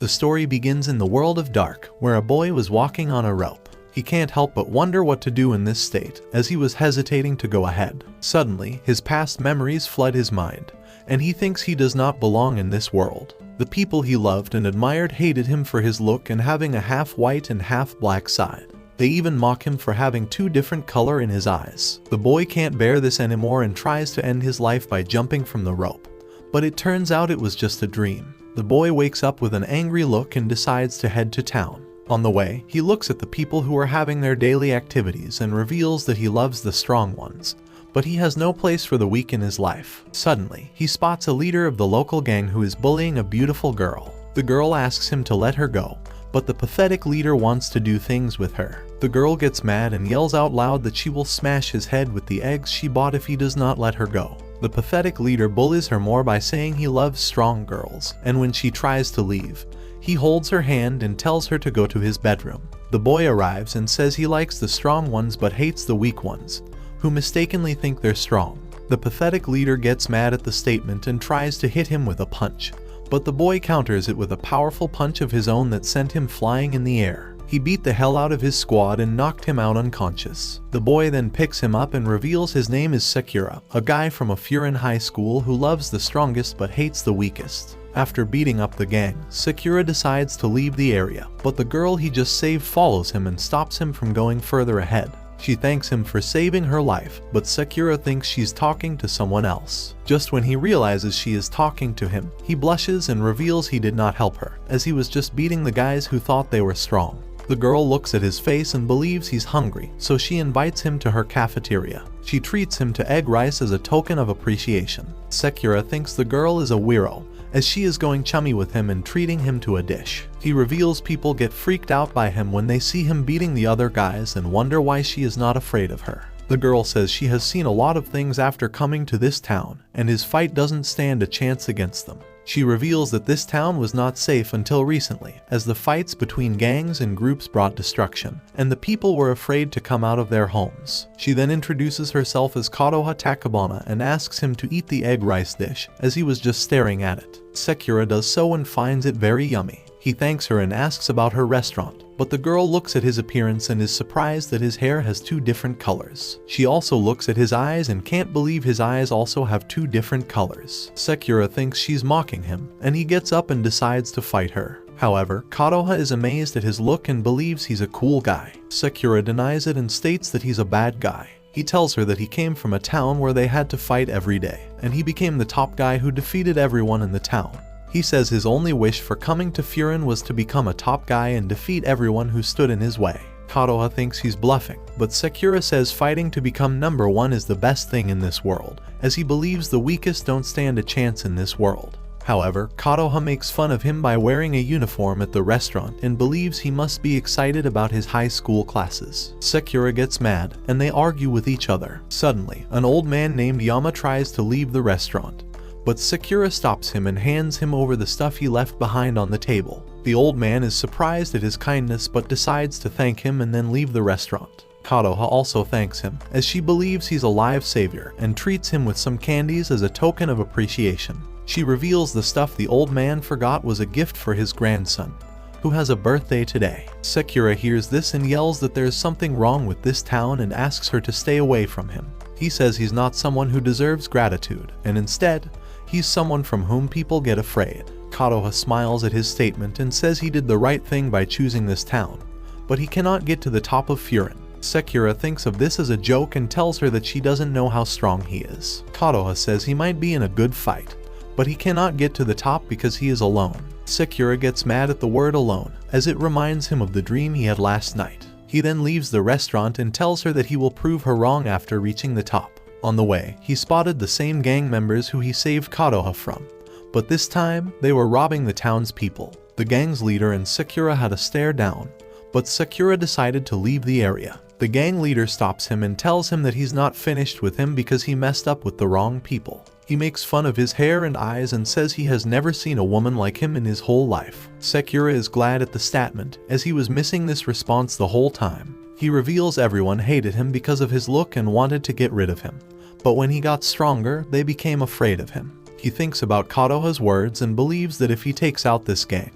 The story begins in the world of Dark, where a boy was walking on a rope. He can't help but wonder what to do in this state, as he was hesitating to go ahead. Suddenly, his past memories flood his mind, and he thinks he does not belong in this world. The people he loved and admired hated him for his look and having a half white and half black side. They even mock him for having two different colors in his eyes. The boy can't bear this anymore and tries to end his life by jumping from the rope. But it turns out it was just a dream. The boy wakes up with an angry look and decides to head to town. On the way, he looks at the people who are having their daily activities and reveals that he loves the strong ones, but he has no place for the weak in his life. Suddenly, he spots a leader of the local gang who is bullying a beautiful girl. The girl asks him to let her go, but the pathetic leader wants to do things with her. The girl gets mad and yells out loud that she will smash his head with the eggs she bought if he does not let her go. The pathetic leader bullies her more by saying he loves strong girls, and when she tries to leave, he holds her hand and tells her to go to his bedroom. The boy arrives and says he likes the strong ones but hates the weak ones, who mistakenly think they're strong. The pathetic leader gets mad at the statement and tries to hit him with a punch, but the boy counters it with a powerful punch of his own that sent him flying in the air. He beat the hell out of his squad and knocked him out unconscious. The boy then picks him up and reveals his name is Sakura, a guy from a Furin high school who loves the strongest but hates the weakest. After beating up the gang, Sakura decides to leave the area, but the girl he just saved follows him and stops him from going further ahead. She thanks him for saving her life, but Sakura thinks she's talking to someone else. Just when he realizes she is talking to him, he blushes and reveals he did not help her, as he was just beating the guys who thought they were strong. The girl looks at his face and believes he's hungry, so she invites him to her cafeteria. She treats him to egg rice as a token of appreciation. Sakura thinks the girl is a weirdo, as she is going chummy with him and treating him to a dish. He reveals people get freaked out by him when they see him beating the other guys and wonder why she is not afraid of her. The girl says she has seen a lot of things after coming to this town, and his fight doesn't stand a chance against them. She reveals that this town was not safe until recently, as the fights between gangs and groups brought destruction, and the people were afraid to come out of their homes. She then introduces herself as Kotoha Takabana and asks him to eat the egg rice dish, as he was just staring at it. Sakura does so and finds it very yummy. He thanks her and asks about her restaurant, but the girl looks at his appearance and is surprised that his hair has two different colors. She also looks at his eyes and can't believe his eyes also have two different colors. Sakura thinks she's mocking him, and he gets up and decides to fight her. However, Kotoha is amazed at his look and believes he's a cool guy. Sakura denies it and states that he's a bad guy. He tells her that he came from a town where they had to fight every day, and he became the top guy who defeated everyone in the town. He says his only wish for coming to Furin was to become a top guy and defeat everyone who stood in his way. Kotoha thinks he's bluffing, but Sakura says fighting to become number one is the best thing in this world, as he believes the weakest don't stand a chance in this world. However, Kotoha makes fun of him by wearing a uniform at the restaurant and believes he must be excited about his high school classes. Sakura gets mad, and they argue with each other. Suddenly, an old man named Yama tries to leave the restaurant, but Sakura stops him and hands him over the stuff he left behind on the table. The old man is surprised at his kindness but decides to thank him and then leave the restaurant. Kotoha also thanks him, as she believes he's a live savior, and treats him with some candies as a token of appreciation. She reveals the stuff the old man forgot was a gift for his grandson, who has a birthday today. Sakura hears this and yells that there's something wrong with this town and asks her to stay away from him. He says he's not someone who deserves gratitude, and instead, he's someone from whom people get afraid. Kotoha smiles at his statement and says he did the right thing by choosing this town, but he cannot get to the top of Furin. Sakura thinks of this as a joke and tells her that she doesn't know how strong he is. Kotoha says he might be in a good fight, but he cannot get to the top because he is alone. Sakura gets mad at the word alone, as it reminds him of the dream he had last night. He then leaves the restaurant and tells her that he will prove her wrong after reaching the top. On the way, he spotted the same gang members who he saved Kotoha from, but this time, they were robbing the townspeople. The gang's leader and Sakura had a stare down, but Sakura decided to leave the area. The gang leader stops him and tells him that he's not finished with him because he messed up with the wrong people. He makes fun of his hair and eyes and says he has never seen a woman like him in his whole life. Sakura is glad at the statement, as he was missing this response the whole time. He reveals everyone hated him because of his look and wanted to get rid of him, but when he got stronger, they became afraid of him. He thinks about Kotoha's words and believes that if he takes out this gang,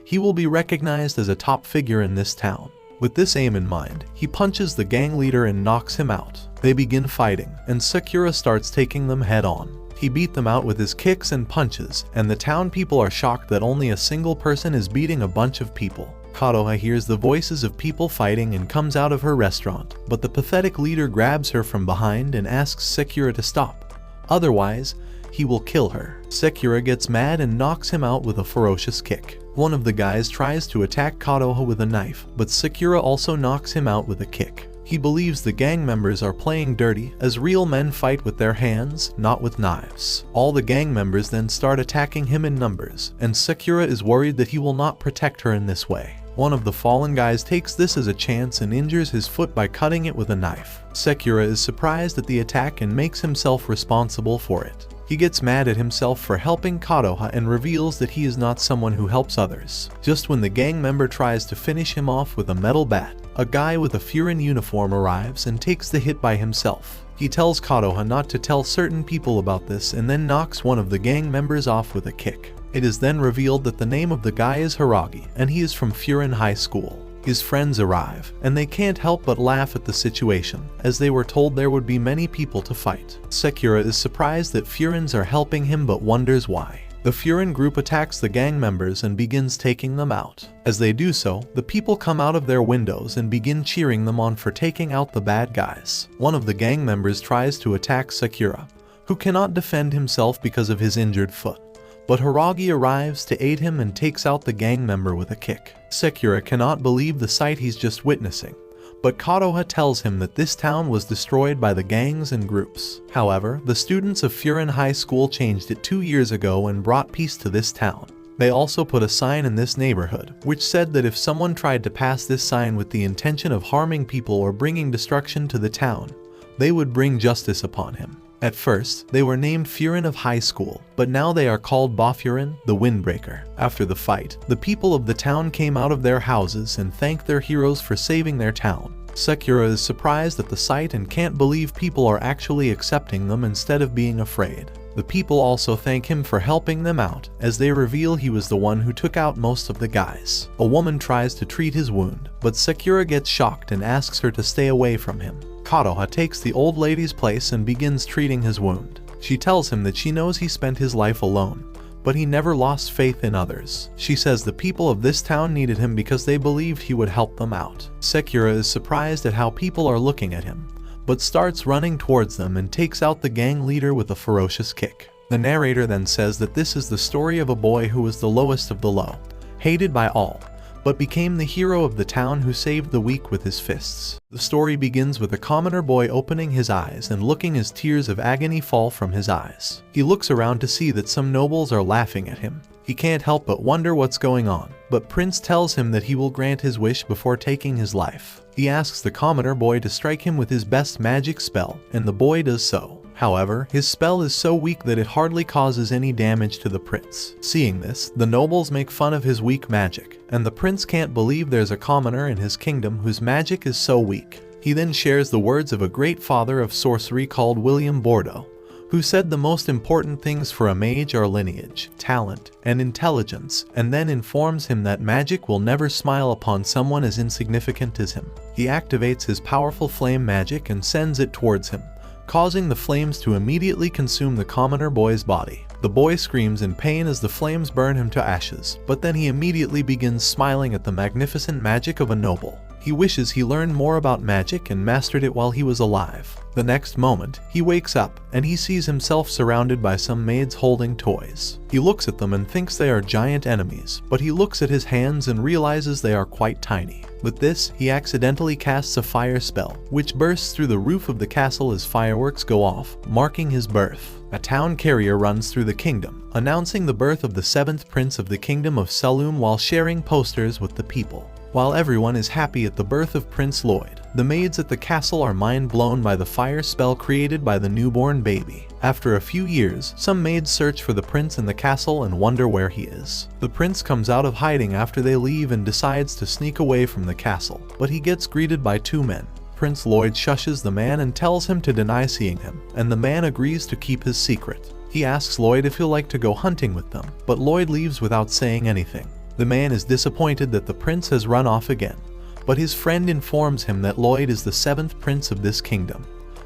he will be recognized as a top figure in this town. With this aim in mind, he punches the gang leader and knocks him out. They begin fighting, and Sakura starts taking them head on. He beat them out with his kicks and punches, and the town people are shocked that only a single person is beating a bunch of people. Konoha hears the voices of people fighting and comes out of her restaurant, but the pathetic leader grabs her from behind and asks Sakura to stop. Otherwise, he will kill her. Sakura gets mad and knocks him out with a ferocious kick. One of the guys tries to attack Konoha with a knife, but Sakura also knocks him out with a kick. He believes the gang members are playing dirty, as real men fight with their hands, not with knives. All the gang members then start attacking him in numbers, and Sakura is worried that he will not protect her in this way. One of the fallen guys takes this as a chance and injures his foot by cutting it with a knife. Sakura is surprised at the attack and makes himself responsible for it. He gets mad at himself for helping Konoha and reveals that he is not someone who helps others. Just when the gang member tries to finish him off with a metal bat, a guy with a Furin uniform arrives and takes the hit by himself. He tells Konoha not to tell certain people about this and then knocks one of the gang members off with a kick. It is then revealed that the name of the guy is Hiragi, and he is from Furin High School. His friends arrive, and they can't help but laugh at the situation, as they were told there would be many people to fight. Sakura is surprised that Furins are helping him but wonders why. The Furin group attacks the gang members and begins taking them out. As they do so, the people come out of their windows and begin cheering them on for taking out the bad guys. One of the gang members tries to attack Sakura, who cannot defend himself because of his injured foot. But Hiragi arrives to aid him and takes out the gang member with a kick. Sakura cannot believe the sight he's just witnessing, but Konoha tells him that this town was destroyed by the gangs and groups. However, the students of Furin High School changed it 2 years ago and brought peace to this town. They also put a sign in this neighborhood, which said that if someone tried to pass this sign with the intention of harming people or bringing destruction to the town, they would bring justice upon him. At first, they were named Furin of High School, but now they are called Bafurin, the Windbreaker. After the fight, the people of the town came out of their houses and thanked their heroes for saving their town. Sakura is surprised at the sight and can't believe people are actually accepting them instead of being afraid. The people also thank him for helping them out, as they reveal he was the one who took out most of the guys. A woman tries to treat his wound, but Sakura gets shocked and asks her to stay away from him. Konoha takes the old lady's place and begins treating his wound. She tells him that she knows he spent his life alone, but he never lost faith in others. She says the people of this town needed him because they believed he would help them out. Sakura is surprised at how people are looking at him, but starts running towards them and takes out the gang leader with a ferocious kick. The narrator then says that this is the story of a boy who was the lowest of the low, hated by all, but became the hero of the town who saved the weak with his fists. The story begins with a commoner boy opening his eyes and looking as tears of agony fall from his eyes. He looks around to see that some nobles are laughing at him. He can't help but wonder what's going on, but Prince tells him that he will grant his wish before taking his life. He asks the commoner boy to strike him with his best magic spell, and the boy does so. However, his spell is so weak that it hardly causes any damage to the prince. Seeing this, the nobles make fun of his weak magic, and the prince can't believe there's a commoner in his kingdom whose magic is so weak. He then shares the words of a great father of sorcery called William Bordeaux, who said the most important things for a mage are lineage, talent, and intelligence, and then informs him that magic will never smile upon someone as insignificant as him. He activates his powerful flame magic and sends it towards him, causing the flames to immediately consume the commoner boy's body. The boy screams in pain as the flames burn him to ashes, but then he immediately begins smiling at the magnificent magic of a noble. He wishes he learned more about magic and mastered it while he was alive. The next moment, he wakes up and he sees himself surrounded by some maids holding toys. He looks at them and thinks they are giant enemies, but he looks at his hands and realizes they are quite tiny. With this, he accidentally casts a fire spell, which bursts through the roof of the castle as fireworks go off, marking his birth. A town carrier runs through the kingdom, announcing the birth of the 7th prince of the kingdom of Selum while sharing posters with the people. While everyone is happy at the birth of Prince Lloyd, the maids at the castle are mind-blown by the fire spell created by the newborn baby. After a few years, some maids search for the prince in the castle and wonder where he is. The prince comes out of hiding after they leave and decides to sneak away from the castle, but he gets greeted by 2 men. Prince Lloyd shushes the man and tells him to deny seeing him, and the man agrees to keep his secret. He asks Lloyd if he'll like to go hunting with them, but Lloyd leaves without saying anything. The man is disappointed that the prince has run off again, but his friend informs him that Lloyd is the 7th prince of this kingdom,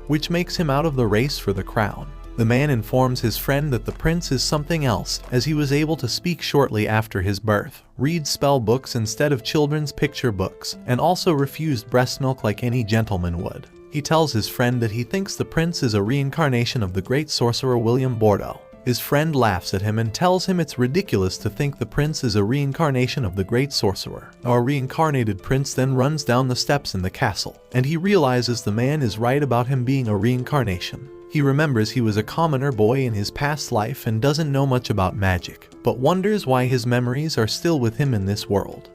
which makes him out of the race for the crown. The man informs his friend that the prince is something else, as he was able to speak shortly after his birth, read spell books instead of children's picture books, and also refused breast milk like any gentleman would. He tells his friend that he thinks the prince is a reincarnation of the great sorcerer William Bordeaux. His friend laughs at him and tells him it's ridiculous to think the prince is a reincarnation of the great sorcerer. Our reincarnated prince then runs down the steps in the castle, and he realizes the man is right about him being a reincarnation. He remembers he was a commoner boy in his past life and doesn't know much about magic, but wonders why his memories are still with him in this world.